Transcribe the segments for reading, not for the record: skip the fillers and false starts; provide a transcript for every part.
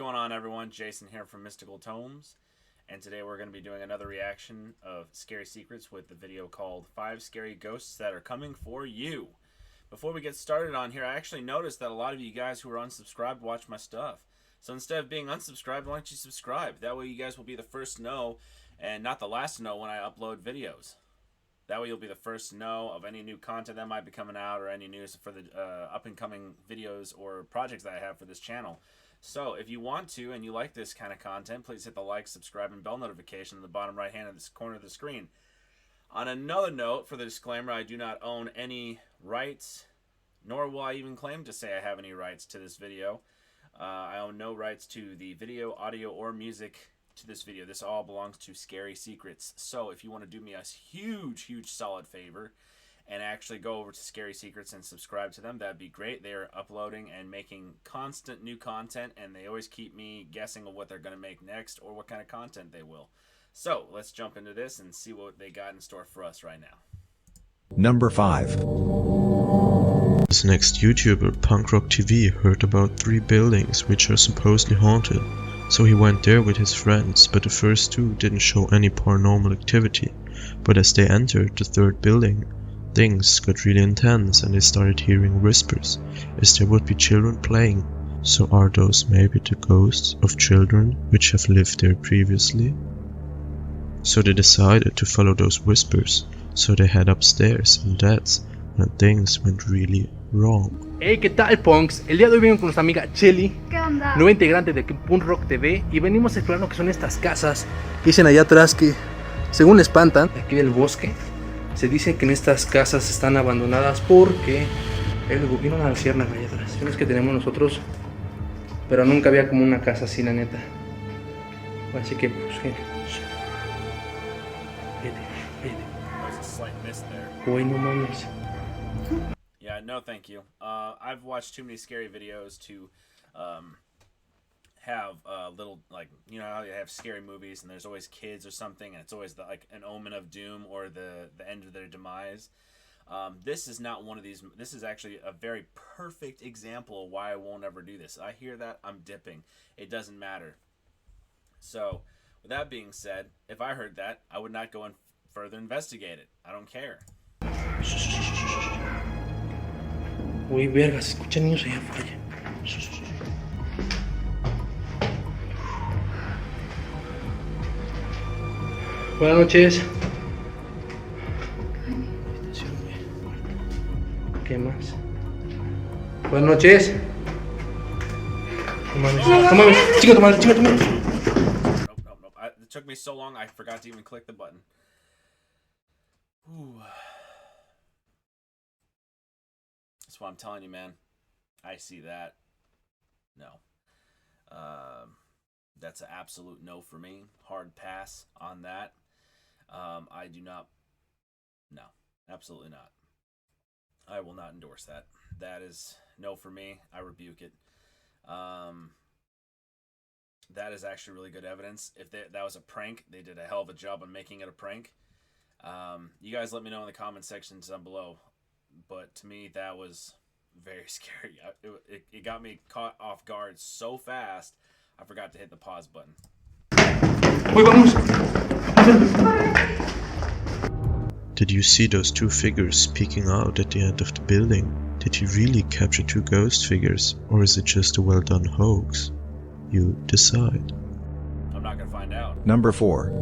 going on, everyone? Jason here from Mystical Tomes, and today we're going to be doing another reaction of Scary Secrets with the video called 5 Scary Ghosts That Are Coming For You. Before we get started on here, I actually noticed that a lot of you guys who are unsubscribed watch my stuff. So instead of being unsubscribed, why don't you subscribe? That way you guys will be the first to know, and not the last to know when I upload videos. That way you'll be the first to know of any new content that might be coming out or any news for the up-and-coming videos or projects that I have for this channel. So if you want to and you like this kind of content, please hit the like, subscribe, and bell notification in the bottom right hand of this corner of the screen. On another note, for the disclaimer, I do not own any rights, nor will I even claim to say I have any rights to this video. I own no rights to the video, audio, or music to this video. This all belongs to Scary Secrets. So if you want to do me a huge solid favor and actually go over to Scary Secrets and subscribe to them, that'd be great. They are uploading and making constant new content, and they always keep me guessing of what they're going to make next or what kind of content they will. So let's jump into this and see what they got in store for us right now. Number 5. This next YouTuber, Punk Rock TV, heard about 3 buildings which are supposedly haunted. So he went there with his friends, but the first 2 didn't show any paranormal activity. But as they entered the 3rd building, things got really intense and they started hearing whispers, as there would be children playing. So are those maybe the ghosts of children which have lived there previously? So they decided to follow those whispers, so they head upstairs, and that's when things went really wrong. Hey, ¿qué tal, punks? El día de hoy vengo con nuestra amiga Chelly, ¿Qué onda? nueva integrante de Punk Rock TV, y venimos a explorar lo que son estas casas. Dicen allá atrás que, según le espantan, aquí del bosque, se dice que en estas casas están abandonadas porque el gobierno de la sierra allá atrás. Son las que tenemos nosotros, pero nunca había como una casa así, la neta. Así que, pues, There's a slight miss there. güey, no mames. Yeah, no thank you. I've watched too many scary videos to have little, like, you know how you have scary movies and there's always kids or something and it's always like an omen of doom or the end of their demise. This is not one of these. This is actually a very perfect example of why I won't ever do this. I hear that, I'm dipping. It doesn't matter. So with that being said, if I heard that, I would not go and further investigate it. I don't care. Uy, verga, se escuchan niños allá afuera. Buenas noches. ¿Qué más? Buenas noches. No mames, no mames. Chica tu madre, chica tu madre. Nope. It took me so long, I forgot to even click the button. Ooh. That's what I'm telling you, man. I see that. No. That's an absolute no for me. Hard pass on that. I do not. No, absolutely not. I will not endorse that. That is no for me. I rebuke it. That is actually really good evidence. If that was a prank, they did a hell of a job on making it a prank. You guys let me know in the comment sections down below. But to me, that was very scary. It got me caught off guard so fast, I forgot to hit the pause button. Uy, vamos. Did you see those 2 figures peeking out at the end of the building? Did he really capture 2 ghost figures, or is it just a well done hoax? You decide. I'm not gonna find out. Number 4.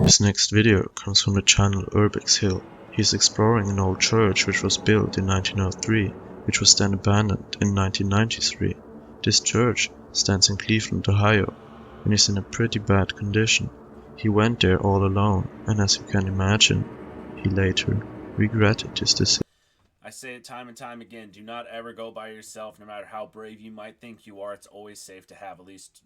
This next video comes from the channel Urbex Hill. He is exploring an old church which was built in 1903, which was then abandoned in 1993. This church stands in Cleveland, Ohio, and is in a pretty bad condition. He went there all alone, and as you can imagine, he later regretted his decision. I say it time and time again, do not ever go by yourself. No matter how brave you might think you are, it's always safe to have at least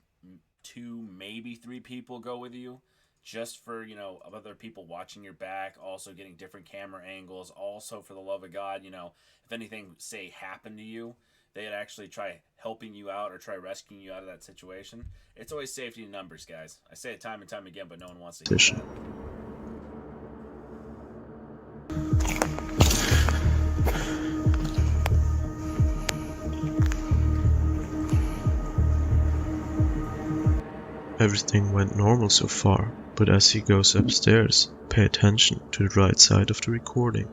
2, maybe 3 people go with you. Just for, you know, other people watching your back, also getting different camera angles, also for the love of God, you know, if anything, say, happened to you, they'd actually try helping you out or try rescuing you out of that situation. It's always safety in numbers, guys. I say it time and time again, but no one wants to hear that. Everything went normal so far, but as he goes upstairs, pay attention to the right side of the recording.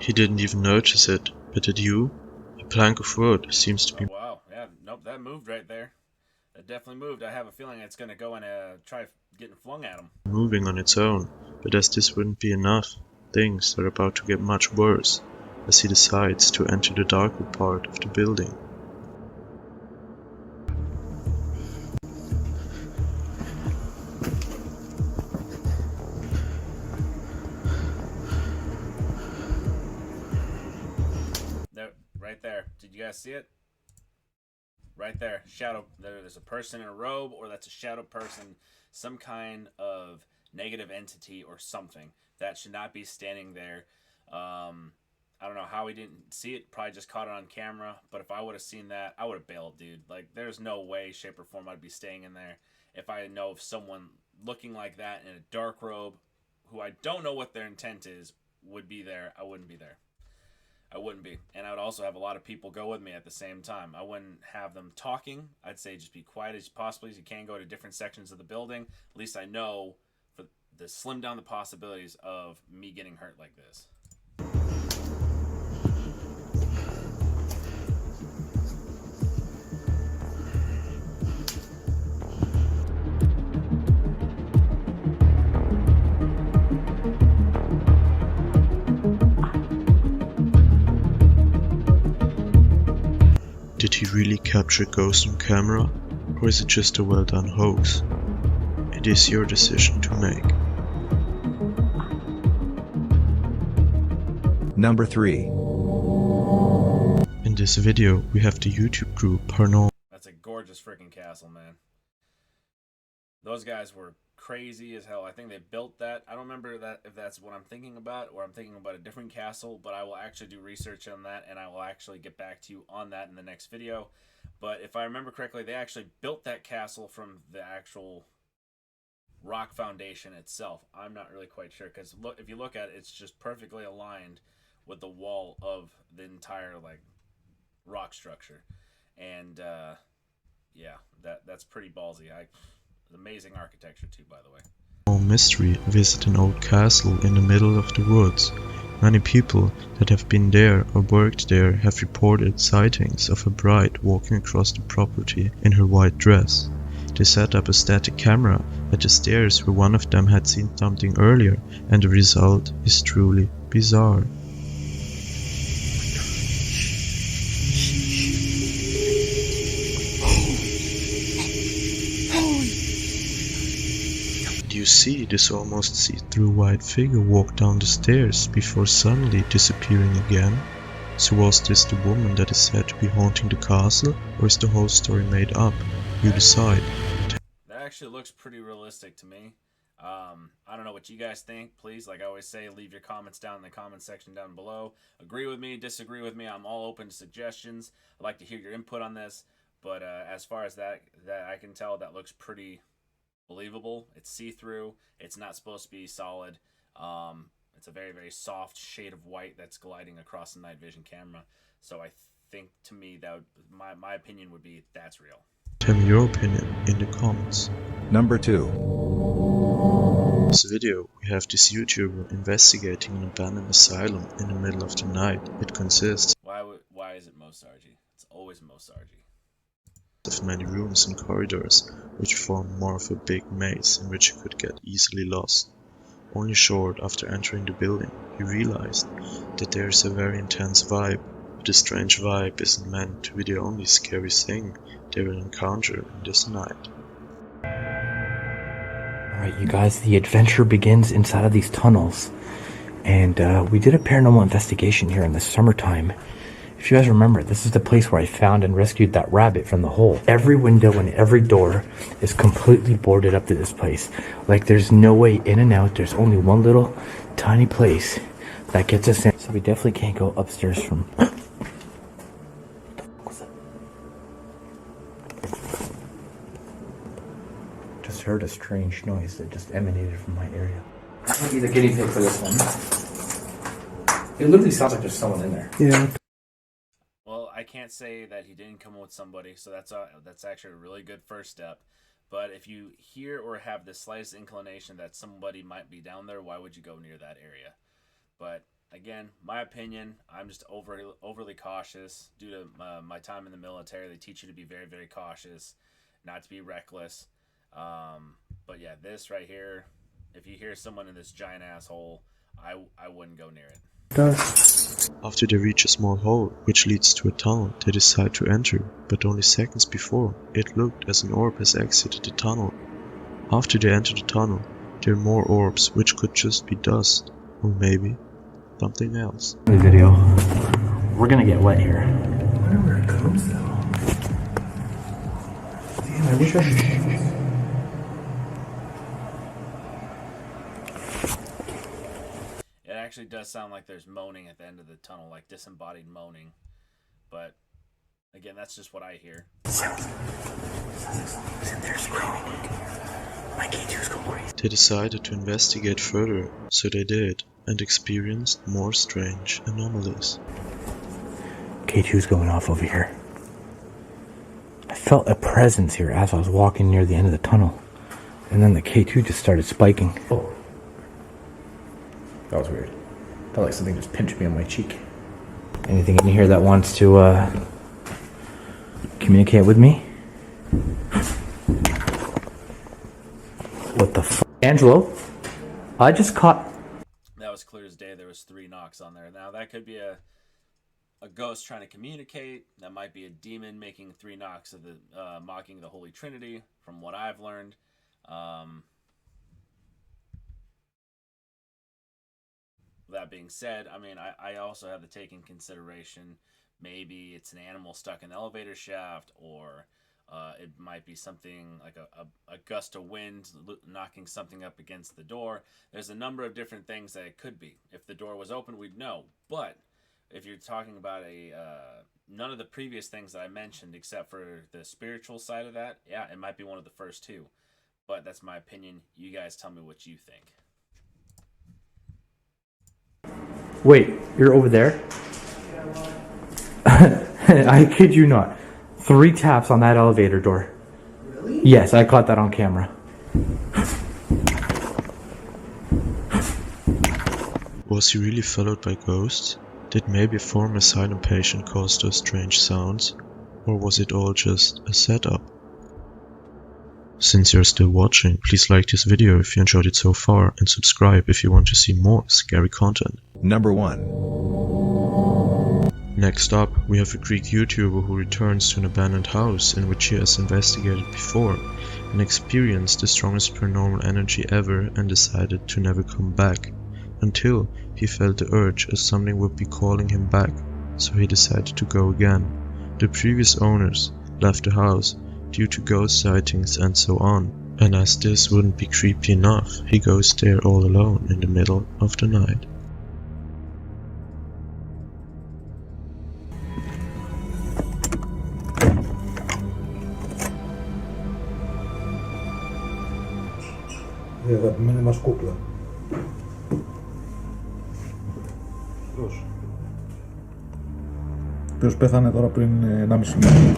He didn't even notice it, but did you? A plank of wood seems to be Wow, yeah, nope, that moved right there. That definitely moved. I have a feeling it's gonna go and try getting flung at him. moving on its own, but as this wouldn't be enough, things are about to get much worse, as he decides to enter the darker part of the building. There, right there. Did you guys see it? Right there, shadow. There's a person in a robe, or that's a shadow person, some kind of negative entity or something that should not be standing there. I don't know how we didn't see it. Probably just caught it on camera. But if I would have seen that, I would have bailed, dude. Like, there's no way, shape, or form I'd be staying in there if I know of someone looking like that in a dark robe, who I don't know what their intent is, would be there. I wouldn't be there. I wouldn't be. And I would also have a lot of people go with me at the same time. I wouldn't have them talking. I'd say just be quiet as possible as you can. Go to different sections of the building. At least I know for the slim down the possibilities of me getting hurt like this. Did he really capture a ghost on camera, or is it just a well done hoax? It is your decision to make. Number 3. In this video, we have the YouTube group Paranormal. That's a gorgeous freaking castle, man. Those guys were crazy as hell. I think they built that. I don't remember that if that's what I'm thinking about, or I'm thinking about a different castle, but I will actually do research on that, and I will actually get back to you on that in the next video. But if I remember correctly, they actually built that castle from the actual rock foundation itself. I'm not really quite sure, because look, if you look at it, it's just perfectly aligned with the wall of the entire like rock structure. And yeah, that's pretty ballsy. Amazing architecture too, by the way. Mystery visit an old castle in the middle of the woods. Many people that have been there or worked there have reported sightings of a bride walking across the property in her white dress. They set up a static camera at the stairs where one of them had seen something earlier, and the result is truly bizarre. You see this almost see-through white figure walk down the stairs before suddenly disappearing again. So was this the woman that is said to be haunting the castle, or is the whole story made up? You decide. That actually looks pretty realistic to me. I don't know what you guys think. Please, like I always say, leave your comments down in the comment section down below. Agree with me, disagree with me. I'm all open to suggestions. I'd like to hear your input on this. But as far as that I can tell, that looks pretty believable. It's see-through. It's not supposed to be solid. It's a very, very soft shade of white that's gliding across the night vision camera. So I think, to me, that would, my opinion would be that's real. Tell me your opinion in the comments. Number 2. In this video, we have this YouTuber investigating an abandoned asylum in the middle of the night. It consists Why is it Mosargi? It's always Mosargi. Of many rooms and corridors, which form more of a big maze in which you could get easily lost. Only short after entering the building, you realized that there is a very intense vibe, but the strange vibe isn't meant to be the only scary thing they will encounter in this night. Alright, you guys, the adventure begins inside of these tunnels, and we did a paranormal investigation here in the summertime. If you guys remember, this is the place where I found and rescued that rabbit from the hole. Every window and every door is completely boarded up to this place. Like, there's no way in and out. There's only one little tiny place that gets us in. So we definitely can't go upstairs from... Just heard a strange noise that just emanated from my area. I'm gonna be the guinea pig for this one. It literally sounds like there's someone in there. Yeah. Well, I can't say that he didn't come with somebody, so that's actually a really good first step. But if you hear or have the slightest inclination that somebody might be down there, why would you go near that area? But again, my opinion, I'm just overly cautious due to my time in the military. They teach you to be very, very cautious, not to be reckless. But yeah, this right here, if you hear someone in this giant asshole, I wouldn't go near it. After they reach a small hole which leads to a tunnel, they decide to enter, but only seconds before, it looked as an orb has exited the tunnel. After they enter the tunnel, there are more orbs which could just be dust, or maybe something else. The video. We're gonna get wet here. I wonder where it goes though. Damn, I wish I It actually does sound like there's moaning at the end of the tunnel, like disembodied moaning. But again, that's just what I hear. They decided to investigate further, so they did, and experienced more strange anomalies. K2's going off over here. I felt a presence here as I was walking near the end of the tunnel. And then the K2 just started spiking. Oh. That was weird. Felt like something just pinched me on my cheek. Anything in here that wants to communicate with me? What the f? Angelo? I just caught... That was clear as day. There was 3 knocks on there. Now that could be a ghost trying to communicate. That might be a demon making 3 knocks of the mocking the Holy Trinity, from what I've learned. That being said, I mean, I also have to take in consideration maybe it's an animal stuck in the elevator shaft, or it might be something like a gust of wind knocking something up against the door. There's a number of different things that it could be. If the door was open, we'd know. But if you're talking about none of the previous things that I mentioned, except for the spiritual side of that, yeah, it might be one of the first 2. But that's my opinion. You guys tell me what you think. Wait, you're over there? I kid you not. 3 taps on that elevator door. Really? Yes, I caught that on camera. Was he really followed by ghosts? Did maybe a former asylum patient cause those strange sounds? Or was it all just a setup? Since you're still watching, please like this video if you enjoyed it so far, and subscribe if you want to see more scary content. Number 1. Next up, we have a Greek YouTuber who returns to an abandoned house in which he has investigated before and experienced the strongest paranormal energy ever, and decided to never come back, until he felt the urge as something would be calling him back, so he decided to go again. The previous owners left the house due to ghost sightings and so on, and as this wouldn't be creepy enough, he goes there all alone in the middle of the night. Η αγαπημένη μας κούκλα. Ποιος? Ποιος πέθανε τώρα πριν 1,5 μήνα.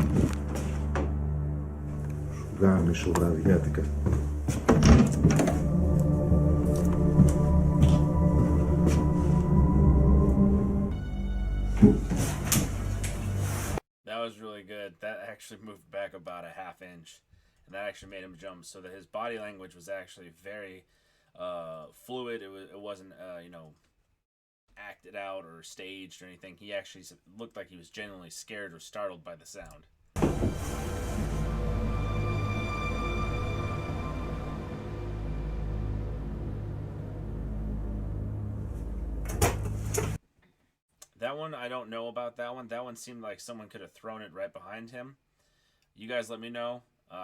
Σου γάμισου βραδιάτικα. That was really good. That actually moved back about a half inch. And that actually made him jump, so that his body language was actually very fluid. It wasn't acted out or staged or anything. He actually looked like he was genuinely scared or startled by the sound. That one, I don't know about that one. That one seemed like someone could have thrown it right behind him. You guys let me know.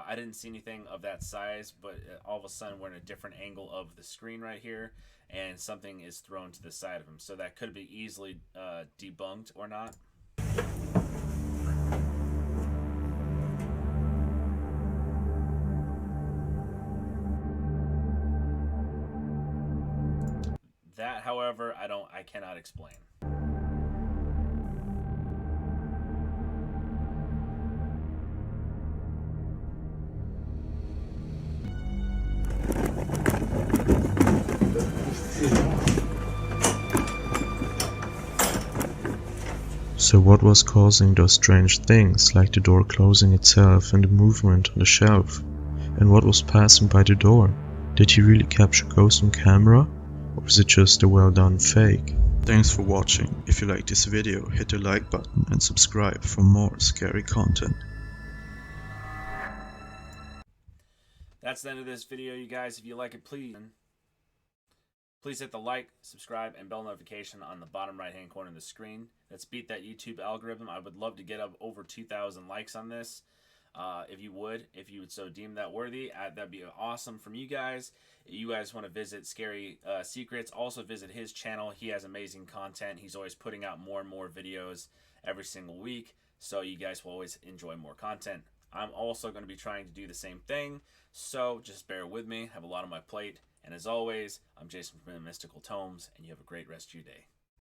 I didn't see anything of that size, but all of a sudden we're in a different angle of the screen right here, and something is thrown to the side of him. So that could be easily debunked or not. That, however, I cannot explain. So what was causing those strange things, like the door closing itself and the movement on the shelf? And what was passing by the door? Did he really capture ghosts on camera? Or is it just a well done fake? Thanks for watching. If you like this video, hit the like button and subscribe for more scary content. That's the end of this video, you guys. If you like it, please hit the like, subscribe, and bell notification on the bottom right-hand corner of the screen. Let's beat that YouTube algorithm. I would love to get up over 2,000 likes on this. If you would so deem that worthy, that'd be awesome from you guys. If you guys want to visit Scary Secrets, also visit his channel. He has amazing content. He's always putting out more and more videos every single week, so you guys will always enjoy more content. I'm also going to be trying to do the same thing, so just bear with me. I have a lot on my plate. And as always, I'm Jason from Mystical Tomes, and you have a great rest of your day.